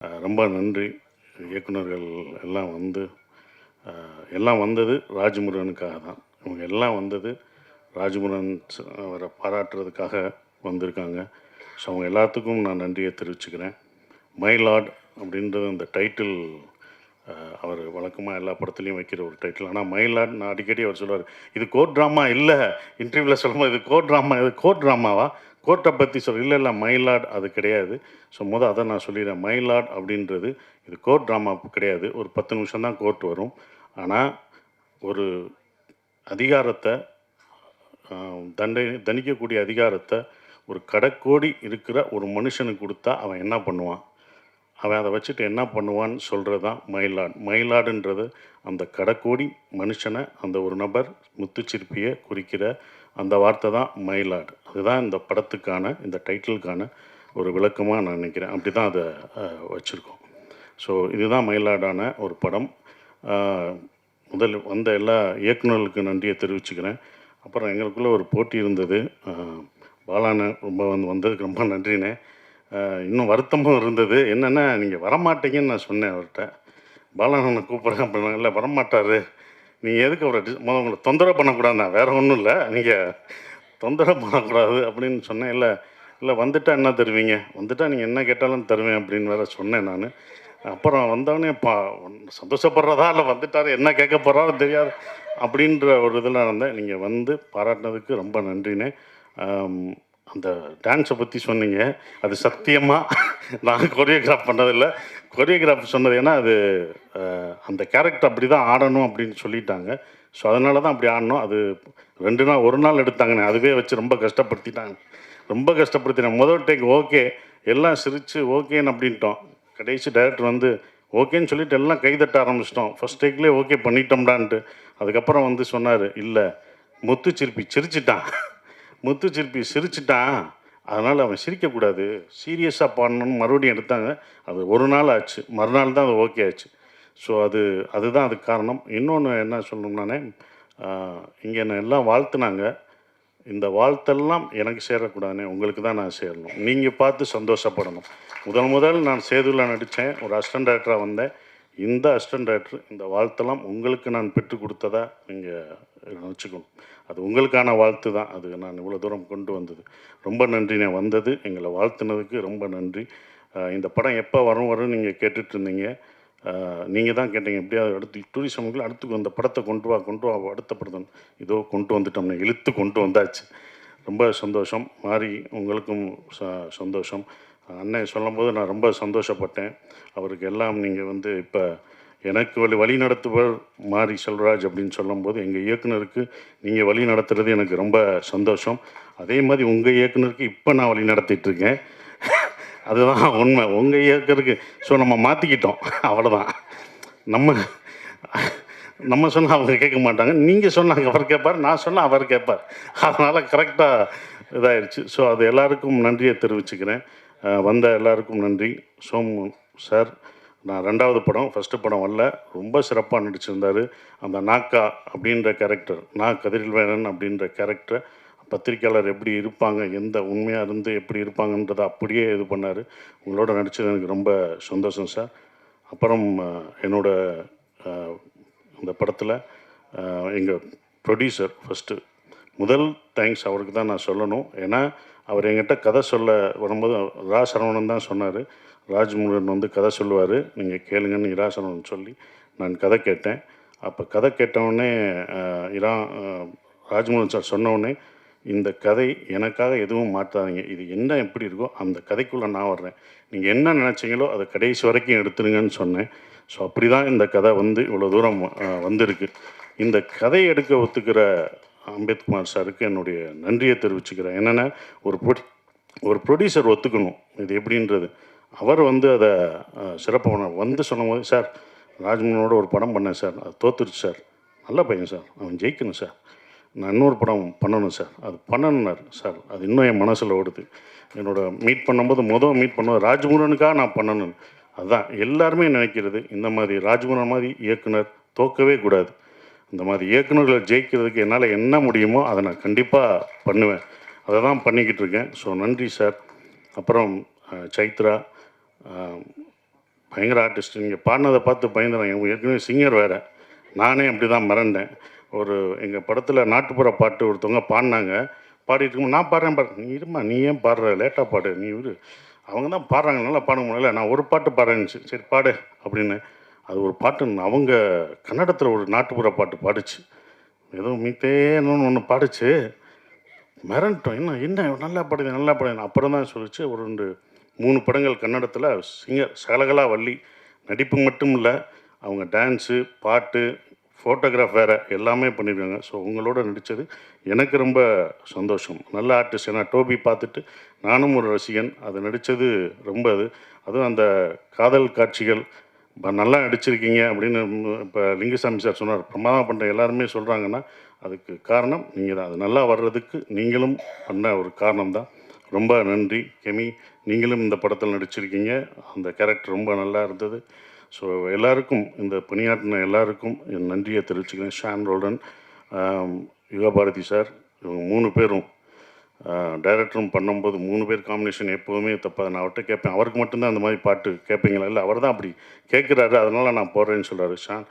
ரொம்ப நன்றி. இயக்குனர்கள் எல்லாம் வந்து எல்லாம் வந்தது ராஜமுருகனுக்காக தான். இவங்க எல்லாம் வந்தது ராஜமுருகன் அவரை பாராட்டுறதுக்காக வந்திருக்காங்க. ஸோ அவங்க எல்லாத்துக்கும் நான் நன்றியை தெரிவிச்சுக்கிறேன். மை லார்ட் அப்படின்றது அந்த டைட்டில் அவர் வழக்கமாக எல்லா படத்துலையும் வைக்கிற ஒரு டைட்டில். ஆனால் மை லார்ட் நான் அடிக்கடி அவர் சொல்லுவார், இது கோர்ட் ட்ராமா இல்லை. இன்டர்வியூவில் சொல்லும்போது இது கோர்ட் ட்ராமா, இது கோர்ட் ட்ராமாவா, கோர்ட்டை பற்றி இல்லை இல்லை மயிலாட் அது கிடையாது. ஸோ அதை நான் சொல்லிடுறேன். மயிலாட் அப்படின்றது இது கோர்ட் ட்ராமா கிடையாது. ஒரு 10 நிமிஷம் தான் கோர்ட் வரும். ஆனால் ஒரு அதிகாரத்தை தண்டிக்கக்கூடிய அதிகாரத்தை ஒரு கடைக்கோடி இருக்கிற ஒரு மனுஷனுக்கு கொடுத்தா அவன் என்ன பண்ணுவான், அவன் அதை வச்சுட்டு என்ன பண்ணுவான்னு சொல்கிறது தான் மயிலாட். மயிலாடுன்றது அந்த கடைக்கோடி மனுஷனை அந்த ஒரு நபர் முத்துச்சிற்பியை குறிக்கிற அந்த வார்த்தை தான் மயிலாடு. அதுதான் இந்த படத்துக்கான இந்த டைட்டிலுக்கான ஒரு விளக்கமாக நான் நினைக்கிறேன். அப்படி தான் அதை வச்சுருக்கோம். ஸோ இதுதான் மயிலாடான ஒரு படம். முதல் வந்த எல்லா இயக்குநர்களுக்கு நன்றியை தெரிவிச்சுக்கிறேன். அப்புறம் எங்களுக்குள்ளே ஒரு போட்டி இருந்தது. பாலான ரொம்ப வந்ததுக்கு ரொம்ப நன்றினே. இன்னும் வருத்தமும் இருந்தது. என்னென்னா நீங்கள் வரமாட்டீங்கன்னு நான் சொன்னேன் அவர்கிட்ட. பாலானனை கூப்பிட்றேன் அப்படின்னா, இல்லை வரமாட்டார், நீங்கள் எதுக்கு அவரை உங்களை தொந்தரவு பண்ணக்கூடாதுண்ணா, வேறு ஒன்றும் இல்லை, நீங்கள் தொந்தரவு பண்ணக்கூடாது அப்படின்னு சொன்னேன். இல்லை இல்லை வந்துட்டால் என்ன தருவீங்க, வந்துட்டால் நீங்கள் என்ன கேட்டாலும் தருவேன் அப்படின்னு வேறு சொன்னேன் நான். அப்புறம் வந்தவொடனே சந்தோஷப்படுறதா இல்லை வந்துட்டார் என்ன கேட்க போகிறாரோ தெரியாது அப்படின்ற ஒரு இதில் இருந்தேன். நீங்கள் வந்து பாராட்டினதுக்கு ரொம்ப நன்றினே. அந்த டான்ஸை பற்றி சொன்னீங்க, அது சத்தியமாக நான் கொரியோகிராஃப் பண்ணதில்லை. கொரியோகிராஃப் சொன்னது ஏன்னா அது அந்த கேரக்டர் அப்படி தான் ஆடணும் அப்படின்னு சொல்லிட்டாங்க. ஸோ அதனால தான் அப்படி ஆடணும். அது 2 நாள் 1 நாள் எடுத்தாங்கண்ணே. அதுவே வச்சு ரொம்ப கஷ்டப்படுத்திட்டாங்க. முதல் டேக் ஓகே, எல்லாம் சிரித்து ஓகேன்னு அப்படின்ட்டோம். கடைசி டைரக்டர் வந்து ஓகேன்னு சொல்லிவிட்டு எல்லாம் கைதட்ட ஆரம்பிச்சிட்டோம். ஃபஸ்ட் டேக்லேயே ஓகே பண்ணிட்டோம்டான்ட்டு. அதுக்கப்புறம் வந்து சொன்னார், இல்லை முத்துச்சிற்பி சிரிச்சிட்டான், அதனால் அவன் சிரிக்கக்கூடாது, சீரியஸாக பாடணும்னு மறுபடியும் எடுத்தாங்க. அது 1 நாள் ஆச்சு, மறுநாள் தான் அது ஓகே ஆச்சு. ஸோ அதுதான் அதுக்கு காரணம். இன்னொன்று என்ன சொல்லணும்னானே, இங்கே என்ன எல்லாம் வாழ்த்துனாங்க. இந்த வாழ்த்தெல்லாம் எனக்கு சேரக்கூடாதுனே, உங்களுக்கு தான் நான் சேரணும். நீங்கள் பார்த்து சந்தோஷப்படணும். முதல் நான் சேதுவில் நடித்தேன், ஒரு அசிஸ்டன்ட் டைரக்டராக வந்தேன். இந்த அசிஸ்டன்ட் டைரக்டர் இந்த வாழ்த்தெல்லாம் உங்களுக்கு நான் பெற்றுக் கொடுத்ததா நீங்கள் வச்சுக்கணும். அது உங்களுக்கான வாழ்த்து தான். அது நான் இவ்வளோ தூரம் கொண்டு வந்தது. ரொம்ப நன்றி. நான் வந்தது எங்களை வாழ்த்துனதுக்கு ரொம்ப நன்றி. இந்த படம் எப்போ வரும்னு நீங்கள் கேட்டுட்டு இருந்தீங்க. நீங்கள் தான் கேட்டீங்க, எப்படியாவது அடுத்து டூரிசமுக்குள்ள அடுத்து அந்த படத்தை கொண்டு வா அடுத்த படத்தை இதோ கொண்டு வந்துட்டோம்னு இழுத்து கொண்டு வந்தாச்சு. ரொம்ப சந்தோஷம். மாறி உங்களுக்கும் சந்தோஷம். அண்ணன் சொல்லும்போது நான் ரொம்ப சந்தோஷப்பட்டேன். அவருக்கு எல்லாம் நீங்கள் வந்து இப்போ எனக்கு வழி நடத்துவர் மாரி செல்வராஜ் அப்படின்னு சொல்லும்போது எங்கள் இயக்குனருக்கு நீங்கள் வழி நடத்துகிறது எனக்கு ரொம்ப சந்தோஷம். அதே மாதிரி உங்கள் இயக்குனருக்கு இப்போ நான் வழி நடத்திட்டுருக்கேன். அதுதான் உண்மை. உங்கள் இயக்குனருக்கு ஸோ நம்ம மாற்றிக்கிட்டோம், அவ்வளோதான். நம்ம சொன்னால் அவங்க கேட்க மாட்டாங்க, நீங்கள் சொன்னாங்க அவர் கேட்பார், நான் சொன்னால் அவர் கேட்பார். அதனால் கரெக்டாக இதாகிடுச்சு. ஸோ அது எல்லாருக்கும் நன்றியை தெரிவிச்சுக்கிறேன். வந்த எல்லாருக்கும் நன்றி. சோமு சார், நான் 2வது படம், ஃபஸ்ட்டு படம் வரல, ரொம்ப சிறப்பாக நடிச்சிருந்தார். அந்த நாக்கா அப்படின்ற கேரக்டர், கதிர்வேலன் அப்படின்ற கேரக்டரை பத்திரிக்கையாளர் எப்படி இருப்பாங்க, எந்த உண்மையாக இருந்து எப்படி இருப்பாங்கன்றதை அப்படியே இது பண்ணார். உங்களோட நடித்தது எனக்கு ரொம்ப சந்தோஷம் சார். அப்புறம் என்னோட இந்த படத்தில் எங்கள் ப்ரொடியூசர் முதல் தேங்க்ஸ் அவருக்கு தான் நான் சொல்லணும். ஏன்னா அவர் என்கிட்ட கதை சொல்ல வரும்போது சரவணன் தான் சொன்னார், ராஜ்முருகன் வந்து கதை சொல்லுவார், நீங்கள் கேளுங்கன்னு சரவணன் சொல்லி நான் கதை கேட்டேன். அப்போ கதை கேட்டவுடனே ராஜ்முருகன் சார் சொன்னவுடனே, இந்த கதை எனக்காக எதுவும் மாற்றாதீங்க, இது என்ன எப்படி இருக்கோ அந்த கதைக்குள்ளே நான் வர்றேன், நீங்கள் என்ன நினச்சிங்களோ அதை கடைசி வரைக்கும் எடுத்துருங்கன்னு சொன்னேன். ஸோ அப்படி தான் இந்த கதை வந்து இவ்வளோ தூரம் வந்திருக்கு. இந்த கதை எடுக்க ஒத்துக்கிற அம்பேத்குமார் சாருக்கு என்னுடைய நன்றியை தெரிவிச்சுக்கிறேன். என்னென்னா ஒரு ப்ரொடியூசர் ஒத்துக்கணும் இது எப்படின்றது. அவர் வந்து அதை சிறப்பாக வந்து சொல்லும்போது, சார் ராஜ்மோகனோட ஒரு படம் பண்ணேன் சார், அது தோத்துருச்சு சார், நல்ல பையன் சார், அவன் ஜெயிக்கணும் சார், நான் இன்னொரு படம் பண்ணணும் சார், அது பண்ணணுன்னார் சார். அது இன்னும் என் மனசில் ஓடுது. என்னோட மீட் பண்ணும்போது ராஜ்முருகனுக்காக நான் பண்ணணும். அதுதான் எல்லாருமே நினைக்கிறது. இந்த மாதிரி ராஜ்முருகன் மாதிரி இயக்குனர் தோக்கவே கூடாது. இந்த மாதிரி இயக்குநர்களை ஜெயிக்கிறதுக்கு என்னால் என்ன முடியுமோ அதை நான் கண்டிப்பாக பண்ணுவேன். அதை தான் பண்ணிக்கிட்டு இருக்கேன். ஸோ நன்றி சார். அப்புறம் சைத்ரா, பயங்கர ஆர்டிஸ்ட். நீங்கள் பாடினதை பார்த்து பயந்துறாங்க. இவங்க ஏற்கனவே சிங்கர் வேறு. நானே அப்படி தான் மறந்தேன். ஒரு எங்கள் படத்தில் நாட்டுப்புற பாட்டு ஒருத்தவங்க பாடினாங்க. பாடிட்டு இருக்கும்போது நான் பாடுறேன் பாரு, நீ இருமா, நீ ஏன் பாடுற, லேட்டாக பாடு, நீ இரு, அவங்க தான் பாடுறாங்க, நல்லா பாட முடியல, நான் ஒரு பாட்டு பாடுறேன்னுச்சு, சரி பாடு அப்படின்னு. அது ஒரு பாட்டு அவங்க கன்னடத்தில் ஒரு நாட்டுப்புற பாட்டு பாடுச்சு, ஏதோ மீத்தேன்னு ஒன்று பாடுச்சு. மிரண்டோம், என்ன என்ன நல்லா பாடுது நல்லா பாடுது. அப்புறம் தான் சொல்லிச்சு, ஒரு 2 3 படங்கள் கன்னடத்தில் சிங்கர் சகலகலா வள்ளி. நடிப்பு மட்டும் இல்லை, அவங்க டான்ஸு, பாட்டு, ஃபோட்டோகிராஃப் வேறு எல்லாமே பண்ணியிருக்காங்க. ஸோ உங்களோட நடித்தது எனக்கு ரொம்ப சந்தோஷம். நல்ல ஆர்டிஸ்ட். ஏன்னா டோபி பார்த்துட்டு நானும் ஒரு ரசிகன். அது நடித்தது ரொம்ப அதுவும் அந்த காதல் காட்சிகள் நல்லா நடிச்சிருக்கீங்க அப்படின்னு இப்போ லிங்குசாமி சார் சொன்னார். பிரமாதம் பண்ணுற எல்லாருமே சொல்கிறாங்கன்னா அதுக்கு காரணம் நீங்கள் தான். அது நல்லா வர்றதுக்கு நீங்களும் பண்ண ஒரு காரணம் தான். ரொம்ப நன்றி கெமி. நீங்களும் இந்த படத்தில் நடிச்சிருக்கீங்க. அந்த கேரக்டர் ரொம்ப நல்லா இருந்தது. ஸோ எல்லாருக்கும், இந்த பணியாற்றின எல்லாருக்கும் என் நன்றியை தெரிவிச்சுக்கிறேன். ஷான் ரோல்டன், யுகபாரதி சார், இவங்க 3 பேரும் டைரக்டரும் பண்ணும்போது 3 பேர் காம்பினேஷன் எப்போதுமே தப்பாது. நான் அவர்கிட்ட கேட்பேன், அவருக்கு மட்டும்தான் அந்த மாதிரி பாட்டு கேட்பீங்களா? இல்லை, அவர் தான் அப்படி கேட்குறாரு, அதனால் நான் போடுறேன்னு சொல்கிறாரு. ஷான்,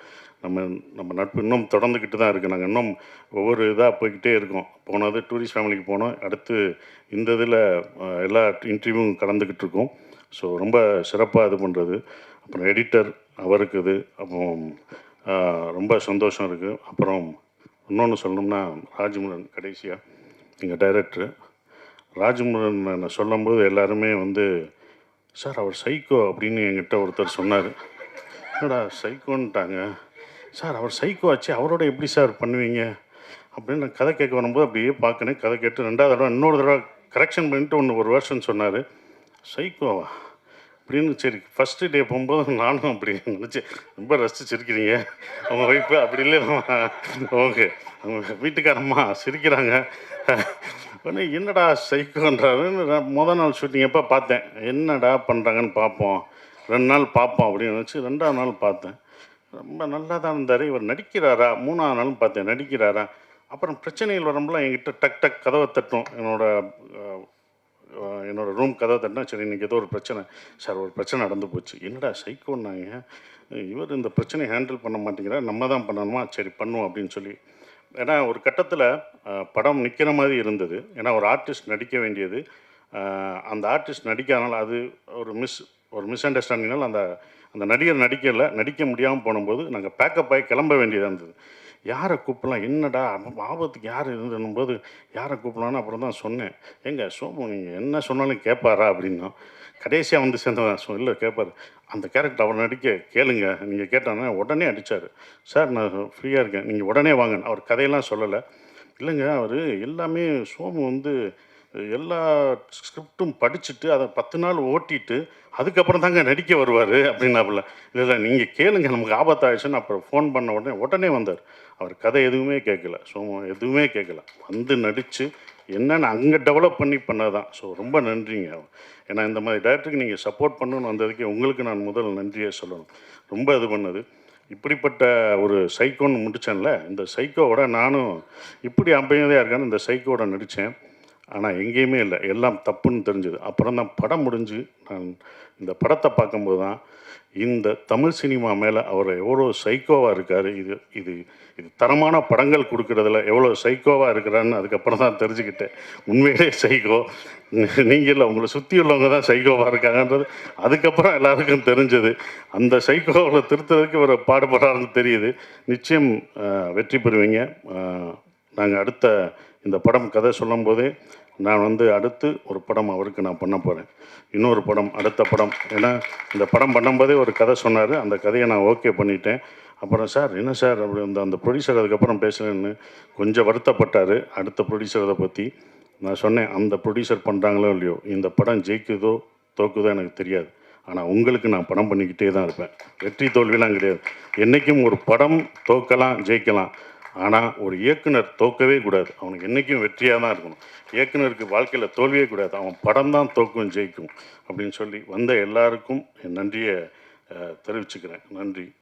நம்ம நட்பு இன்னும் தொடர்ந்துக்கிட்டு தான் இருக்குது. நாங்கள் இன்னும் ஒவ்வொரு இதாக போய்கிட்டே இருக்கோம். போனது டூரிஸ்ட் ஃபேமிலிக்கு போனோம், அடுத்து இந்த இதில் எல்லா இன்டர்வியூவும் கலந்துக்கிட்டு இருக்கோம். ஸோ ரொம்ப சிறப்பாக இது பண்ணுறது. அப்புறம் எடிட்டர் அவருக்கு இது, அப்புறம் ரொம்ப சந்தோஷம் இருக்குது. அப்புறம் இன்னொன்று சொல்லணும்னா, ராஜமுருகன் கடைசியாக எங்கள் டைரக்டரு ராஜமுருகன் சொல்லும்போது எல்லாருமே சார் அவர் சைக்கோ அப்படின்னு என்கிட்ட ஒருத்தர் சொன்னார். என்னடா சைக்கோன்ட்டாங்க சார், அவர் சைக்கோ ஆச்சு, அவரோட எப்படி சார் பண்ணுவீங்க அப்படின்னு நான் கதை கேட்க வரும்போது அப்படியே பார்க்கணும். கதை கேட்டு 2வது தடவை இன்னொரு தடவை கரெக்ஷன் பண்ணிட்டு ஒரு வருஷன் சொன்னார். சைக்கோவா அப்படின்னு. சரி, ஃபஸ்ட்டு டே போகும்போது நானும் அப்படி நினச்சி ரொம்ப ரசித்து சிரிக்கிறீங்க. அவங்க ஒய்ஃபு அப்படி இல்லை, ஓகே, அவங்க வீட்டுக்காரம்மா சிரிக்கிறாங்க. உடனே என்னடா சைக்கோன்றாருன்னு நான் நாள் ஷூட்டிங் எப்போ பார்த்தேன், என்னடா பண்ணுறாங்கன்னு பார்ப்போம், 2 நாள் பார்ப்போம் அப்படின்னு நினச்சி 2ஆவது நாள் பார்த்தேன். ரொம்ப நல்லா தான் இருந்தார். இவர் நடிக்கிறாரா? 3ஆவது நாளும் பார்த்தேன், நடிக்கிறாரா? அப்புறம் பிரச்சனைகள் வரும்போது என்கிட்ட டக் டக் கதவை தட்டும். என்னோடய ரூம் கதவை தட்டினா, சரி இன்றைக்கி ஏதோ ஒரு பிரச்சனை சார், ஒரு பிரச்சனை நடந்து போச்சு. என்னடா சைக்கோன்னாங்க, இவர் இந்த பிரச்சனையை ஹேண்டில் பண்ண மாட்டேங்கிறார், நம்ம தான் பண்ணணுமா, சரி பண்ணுவோம் அப்படின்னு சொல்லி. ஏன்னா ஒரு கட்டத்தில் படம் நிற்கிற மாதிரி இருந்தது. ஏன்னா ஒரு ஆர்டிஸ்ட் நடிக்க வேண்டியது, அந்த ஆர்டிஸ்ட் நடிக்காதனால அது ஒரு மிஸ் அண்டர்ஸ்டாண்டிங்னால அந்த நடிகர் நடிக்க முடியாமல் போனும்போது நாங்கள் பேக்கப் ஆகி கிளம்ப வேண்டியதாக இருந்தது. யாரை கூப்பிடலாம், என்னடா ஆபத்துக்கு யார் இருந்துன்னும்போது யாரை கூப்பிடலான்னு அப்புறம் தான் சொன்னேன். ஏங்க சோமு, நீங்கள் என்ன சொன்னாலும் கேட்பாரா அப்படின்னா, கடைசியாக சேர்ந்தவன் இல்லை கேட்பார். அந்த கேரக்டர் அவர் நடிக்க கேளுங்க, நீங்கள் கேட்டானா உடனே அடித்தார். சார் நான் ஃப்ரீயாக இருக்கேன், நீங்கள் உடனே வாங்க. அவர் கதையெல்லாம் சொல்லலை. இல்லைங்க, அவர் எல்லாமே சோமு எல்லா ஸ்கிரிப்டும் படிச்சுட்டு அதை 10 நாள் ஓட்டிட்டு அதுக்கப்புறம் தாங்க நடிக்க வருவார் அப்படின்னாப்புல. இல்லை நீங்கள் கேளுங்க, நமக்கு ஆபத்தாயிடுச்சுன்னு அப்புறம் ஃபோன் பண்ண உடனே வந்தார். அவர் கதை எதுவுமே கேட்கல, சோமு எதுவுமே கேட்கல, நடித்து என்னென்னு அங்கே டெவலப் பண்ணது தான். ஸோ ரொம்ப நன்றிங்க. ஏன்னா இந்த மாதிரி டேரக்டருக்கு நீங்கள் சப்போர்ட் பண்ணணுன்னு வந்ததுக்கே உங்களுக்கு நான் முதல் நன்றியை சொல்லணும். ரொம்ப இது பண்ணது. இப்படிப்பட்ட ஒரு சைக்கோன்னு முடித்தேன்ல, இந்த சைக்கோவோட நானும் இப்படி அமைதியாக இருக்கான்னு இந்த சைக்கோவோட நடித்தேன். ஆனால் எங்கேயுமே இல்லை, எல்லாம் தப்புன்னு தெரிஞ்சுது. அப்புறம் தான் படம் முடிஞ்சு நான் இந்த படத்தை பார்க்கும்போது தான் இந்த தமிழ் சினிமா மேலே அவர் எவ்வளோ சைக்கோவாக இருக்கார், இது இது இது தரமான படங்கள் கொடுக்குறதுல எவ்வளோ சைக்கோவாக இருக்கிறான்னு அதுக்கப்புறம் தான் தெரிஞ்சுக்கிட்டேன். உண்மையிலே சைக்கோ நீங்கள் இல்லை, உங்களை சுற்றி உள்ளவங்க தான் சைக்கோவாக இருக்காங்கன்றது அதுக்கப்புறம் எல்லாருக்கும் தெரிஞ்சது. அந்த சைக்கோவில் திருத்துறதுக்கு ஒரு பாடுபடுறாருன்னு தெரியுது. நிச்சயம் வெற்றி பெறுவீங்க. நாங்கள் அடுத்த இந்த படம் கதை சொல்லும் போதே நான் அடுத்து ஒரு படம் அவருக்கு நான் பண்ண போகிறேன். இன்னொரு படம், அடுத்த படம். ஏன்னா இந்த படம் பண்ணும்போதே ஒரு கதை சொன்னார், அந்த கதையை நான் ஓகே பண்ணிட்டேன். அப்புறம் சார் என்ன சார் அப்படி அந்த ப்ரொடியூசர் அதுக்கப்புறம் பேசுகிறேன்னு கொஞ்சம் வருத்தப்பட்டார். அடுத்த ப்ரொடியூசர் அதை பற்றி நான் சொன்னேன், அந்த ப்ரொடியூசர் பண்ணுறாங்களோ இல்லையோ, இந்த படம் ஜெயிக்குதோ தோக்குதோ எனக்கு தெரியாது, ஆனால் உங்களுக்கு நான் படம் பண்ணிக்கிட்டே தான் இருப்பேன். வெற்றி தோல்விலாம் கிடையாது. என்றைக்கும் ஒரு படம் தோக்கலாம் ஜெயிக்கலாம், ஆனால் ஒரு இயக்குனர் தோக்கவே கூடாது. அவனுக்கு என்றைக்கும் வெற்றியாக தான் இருக்கணும். இயக்குனருக்கு வாழ்க்கையில் தோல்வியே கூடாது, அவன் படம் தான் தோக்கும் ஜெயிக்கும் அப்படின்னு சொல்லி வந்த எல்லாருக்கும் என் நன்றியை தெரிவிச்சுக்கிறேன். நன்றி.